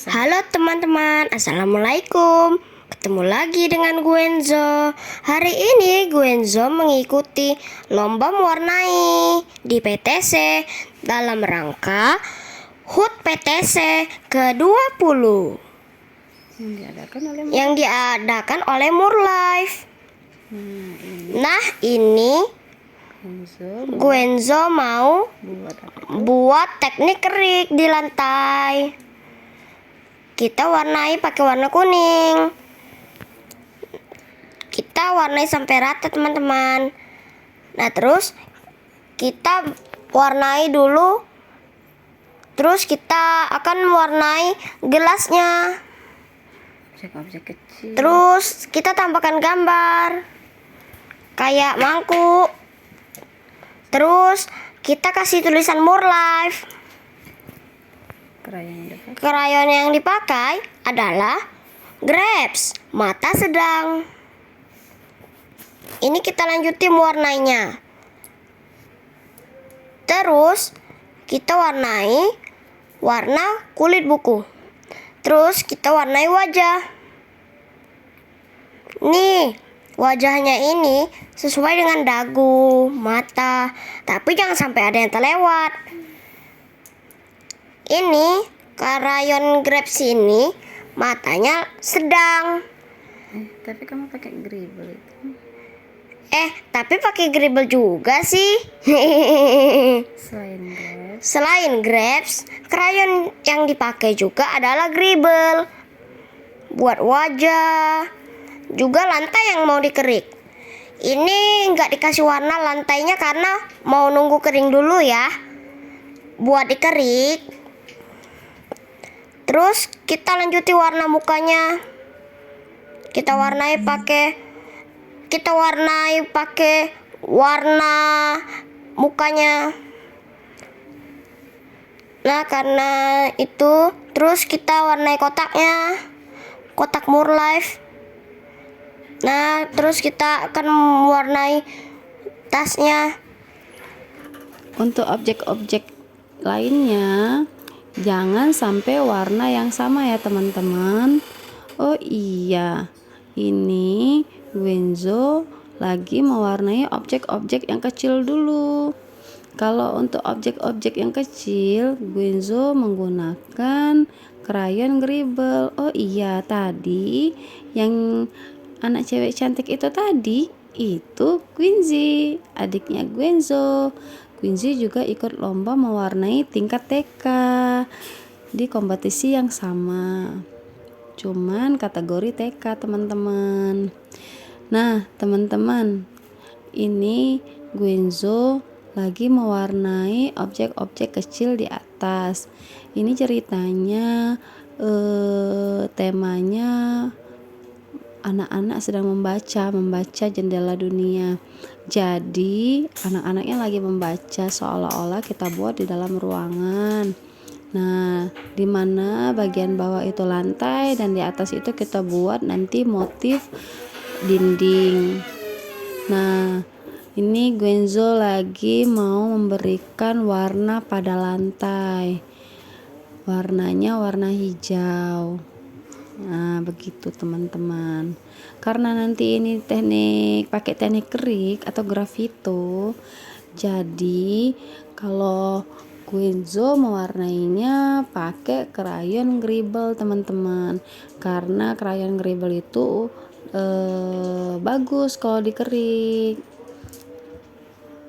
Halo teman-teman, assalamualaikum. Ketemu lagi dengan Gwenzo. Hari ini Gwenzo mengikuti lomba mewarnai di PTC dalam rangka HUT PTC ke-20 yang diadakan oleh Murlife. Nah, ini Gwenzo mau buat teknik kerik di lantai. Kita warnai pakai warna kuning. Kita warnai sampai rata, teman-teman. Nah, terus kita warnai dulu. Terus kita akan mewarnai gelasnya. Objek-objek kecil. Terus kita tambahkan gambar kayak mangkuk. Terus kita kasih tulisan Murlife. Krayon yang dipakai adalah grapes, mata sedang. Ini kita lanjutin mewarnainya. Terus kita warnai warna kulit buku. Terus kita warnai wajah. Nih, wajahnya ini sesuai dengan dagu, mata, tapi jangan sampai ada yang terlewat. Ini krayon grapes ini matanya sedang. Tapi kamu pakai gribble itu. Tapi pakai gribble juga sih. Selain grapes, krayon yang dipakai juga adalah gribble. Buat wajah, juga lantai yang mau dikerik. Ini nggak dikasih warna lantainya karena mau nunggu kering dulu ya. Buat dikerik. Terus kita lanjuti warna mukanya. Kita warnai pakai warna mukanya. Nah, karena itu terus kita warnai kotaknya. Kotak Murlife. Nah, terus kita akan mewarnai tasnya. Untuk objek-objek lainnya jangan sampai warna yang sama ya teman-teman. Oh iya, ini Gwenzo lagi mewarnai objek-objek yang kecil dulu. Kalau untuk objek-objek yang kecil, Gwenzo menggunakan krayon gribble. Oh iya, tadi yang anak cewek cantik itu tadi itu Quincy, adiknya Gwenzo. Quincy juga ikut lomba mewarnai tingkat TK di kompetisi yang sama, cuman kategori TK teman-teman. Nah teman-teman, ini Gwenzo lagi mewarnai objek-objek kecil di atas. Ini ceritanya temanya anak-anak sedang membaca jendela dunia. Jadi anak-anaknya lagi membaca seolah-olah kita buat di dalam ruangan. Nah, di mana bagian bawah itu lantai dan di atas itu kita buat nanti motif dinding. Nah, ini Gwenzo lagi mau memberikan warna pada lantai. Warnanya warna hijau. Nah, begitu teman-teman. Karena nanti ini pakai teknik kerik atau grafito. Jadi, kalau Gwenzo mewarnainya pakai krayon gribble teman-teman. Karena krayon gribble itu bagus kalau dikerik.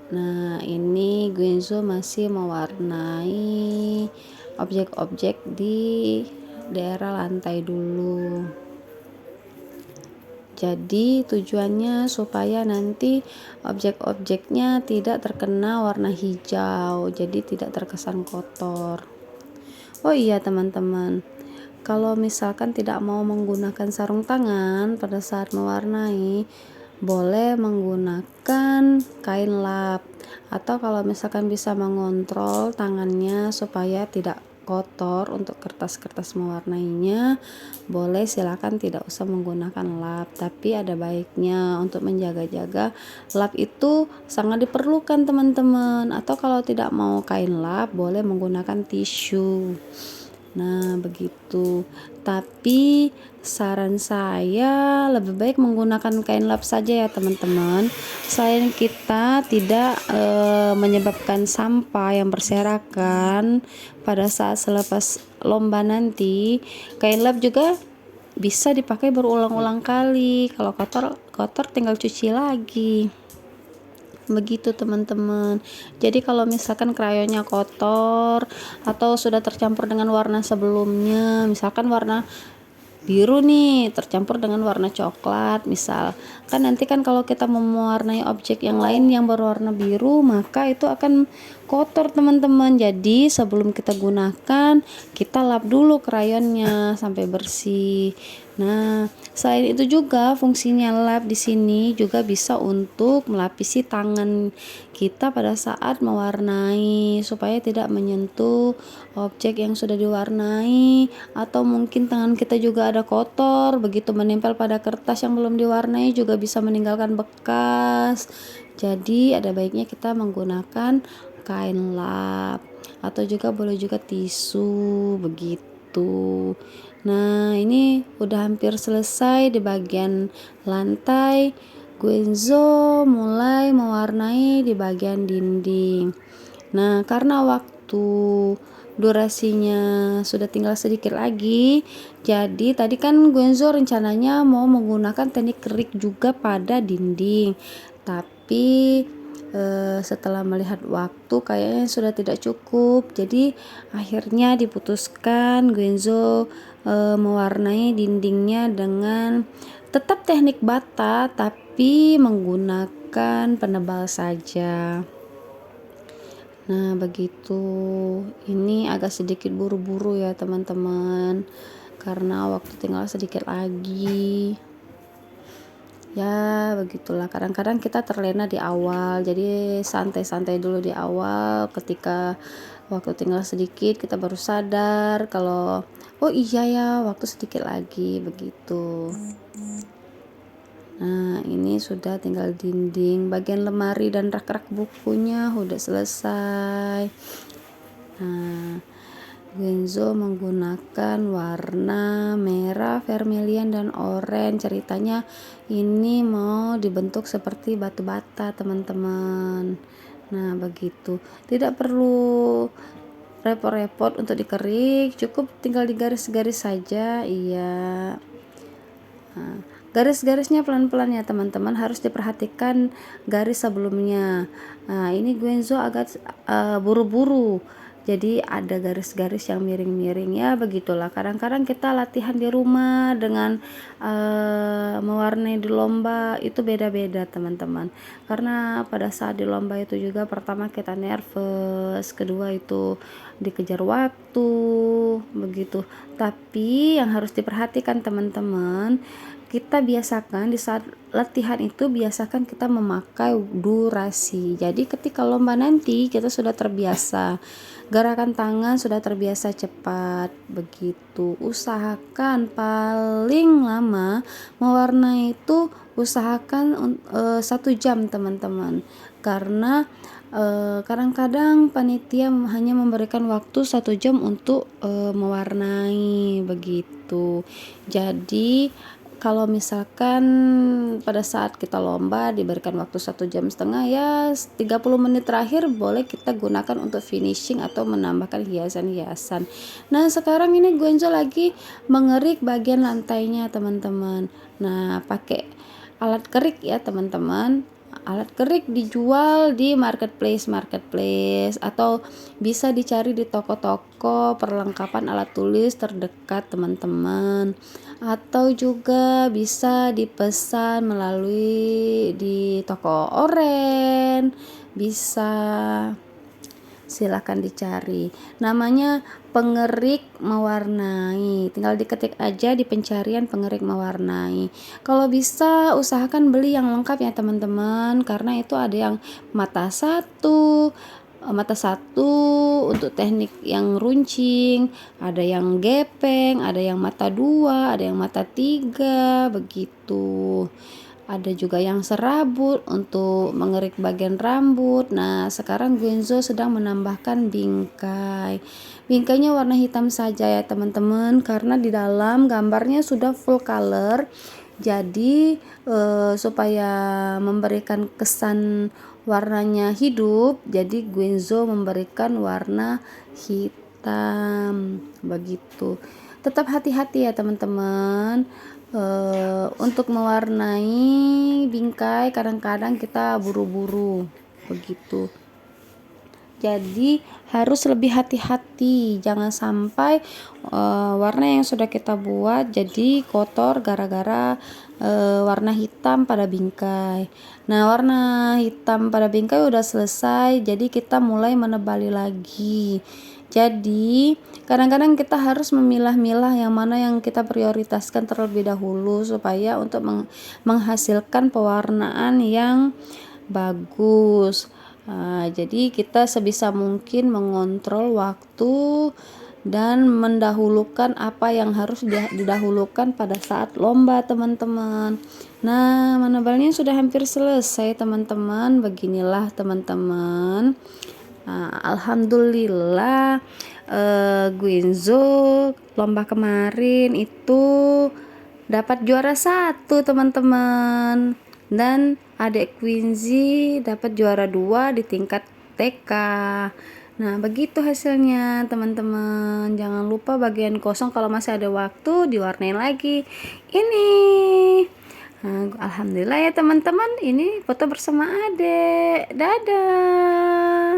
Nah, ini Gwenzo masih mewarnai objek-objek di daerah lantai dulu. Jadi tujuannya supaya nanti objek-objeknya tidak terkena warna hijau, jadi tidak terkesan kotor. Oh iya teman-teman, kalau misalkan tidak mau menggunakan sarung tangan pada saat mewarnai, boleh menggunakan kain lap, atau kalau misalkan bisa mengontrol tangannya supaya tidak kotor untuk kertas-kertas mewarnainya, boleh, silakan tidak usah menggunakan lap. Tapi ada baiknya untuk menjaga-jaga lap itu sangat diperlukan teman-teman. Atau kalau tidak mau kain lap, boleh menggunakan tisu. Nah, begitu. Tapi saran saya lebih baik menggunakan kain lap saja ya teman-teman. Selain kita tidak menyebabkan sampah yang berserakan pada saat selepas lomba nanti, kain lap juga bisa dipakai berulang-ulang kali. Kalau kotor tinggal cuci lagi. Begitu teman-teman. Jadi kalau misalkan krayonnya kotor atau sudah tercampur dengan warna sebelumnya, misalkan warna biru nih tercampur dengan warna coklat misal, kan nanti kan kalau kita mau mewarnai objek yang lain yang berwarna biru, maka itu akan kotor teman-teman. Jadi sebelum kita gunakan, kita lap dulu krayonnya sampai bersih. Nah, selain itu juga fungsinya lap di sini juga bisa untuk melapisi tangan kita pada saat mewarnai supaya tidak menyentuh objek yang sudah diwarnai, atau mungkin tangan kita juga ada kotor, begitu menempel pada kertas yang belum diwarnai juga bisa meninggalkan bekas. Jadi ada baiknya kita menggunakan kain lap atau juga boleh juga tisu begitu. Nah, ini udah hampir selesai di bagian lantai. Guenzo mulai mewarnai di bagian dinding. Nah, karena waktu durasinya sudah tinggal sedikit lagi, jadi tadi kan Guenzo rencananya mau menggunakan teknik kerik juga pada dinding, tapi setelah melihat waktu kayaknya sudah tidak cukup, jadi akhirnya diputuskan Guenzo mewarnai dindingnya dengan tetap teknik bata tapi menggunakan penebal saja. Nah, begitu. Ini agak sedikit buru-buru ya teman-teman, karena waktu tinggal sedikit lagi. Ya, begitulah. Kadang-kadang kita terlena di awal, jadi santai-santai dulu di awal. Ketika waktu tinggal sedikit, kita baru sadar kalau oh iya ya, waktu sedikit lagi, begitu. Nah, ini sudah tinggal dinding, bagian lemari dan rak-rak bukunya udah selesai. Nah, Guenzo menggunakan warna merah, vermilion, dan oranye. Ceritanya ini mau dibentuk seperti batu bata teman-teman. Nah, begitu. Tidak perlu repot-repot untuk dikerik, cukup tinggal digaris-garis saja. Iya. Nah, garis-garisnya pelan-pelan ya teman-teman, harus diperhatikan garis sebelumnya. Nah, ini Guenzo agak buru-buru, jadi ada garis-garis yang miring-miring ya, begitulah. Kadang-kadang kita latihan di rumah dengan mewarnai di lomba itu beda-beda teman-teman, karena pada saat di lomba itu juga pertama kita nervous, kedua itu dikejar waktu begitu. Tapi yang harus diperhatikan teman-teman, kita biasakan di saat latihan itu biasakan kita memakai durasi. Jadi ketika lomba nanti kita sudah terbiasa, gerakan tangan sudah terbiasa cepat begitu. Usahakan paling lama mewarnai itu usahakan 1 jam teman-teman, karena kadang-kadang panitia hanya memberikan waktu 1 jam untuk mewarnai begitu. Jadi kalau misalkan pada saat kita lomba diberikan waktu 1,5 jam, ya 30 menit terakhir boleh kita gunakan untuk finishing atau menambahkan hiasan-hiasan. Nah, sekarang ini Guenzo lagi mengerik bagian lantainya teman-teman. Nah, pakai alat kerik ya teman-teman. Alat kerik dijual di marketplace atau bisa dicari di toko-toko perlengkapan alat tulis terdekat teman-teman, atau juga bisa dipesan melalui di toko oren, bisa silakan dicari. Namanya pengerik mewarnai. Tinggal diketik aja di pencarian pengerik mewarnai. Kalau bisa usahakan beli yang lengkap ya teman-teman, karena itu ada yang mata satu untuk teknik yang runcing, ada yang gepeng, ada yang mata 2, ada yang mata 3 begitu. ada juga yang serabut untuk mengerik bagian rambut. Nah, sekarang Guenzo sedang menambahkan bingkai. Bingkainya warna hitam saja ya teman-teman, karena di dalam gambarnya sudah full color. Jadi supaya memberikan kesan warnanya hidup, jadi Guenzo memberikan warna hitam begitu. Tetap hati-hati ya teman-teman, untuk mewarnai bingkai kadang-kadang kita buru-buru begitu. Jadi harus lebih hati-hati, jangan sampai warna yang sudah kita buat jadi kotor gara-gara warna hitam pada bingkai. Nah, warna hitam pada bingkai udah selesai, jadi kita mulai menebali lagi. Jadi kadang-kadang kita harus memilah-milah yang mana yang kita prioritaskan terlebih dahulu supaya untuk menghasilkan pewarnaan yang bagus. Jadi kita sebisa mungkin mengontrol waktu dan mendahulukan apa yang harus didahulukan pada saat lomba teman-teman. Nah, menebalnya sudah hampir selesai teman-teman. Beginilah teman-teman. Alhamdulillah, Guinzo lomba kemarin itu dapat juara 1 teman-teman, dan adik Quincy dapat juara 2 di tingkat TK. Nah, begitu hasilnya teman-teman. Jangan lupa bagian kosong kalau masih ada waktu diwarnain lagi ini. Nah, alhamdulillah ya teman-teman, ini foto bersama adek. Dadah.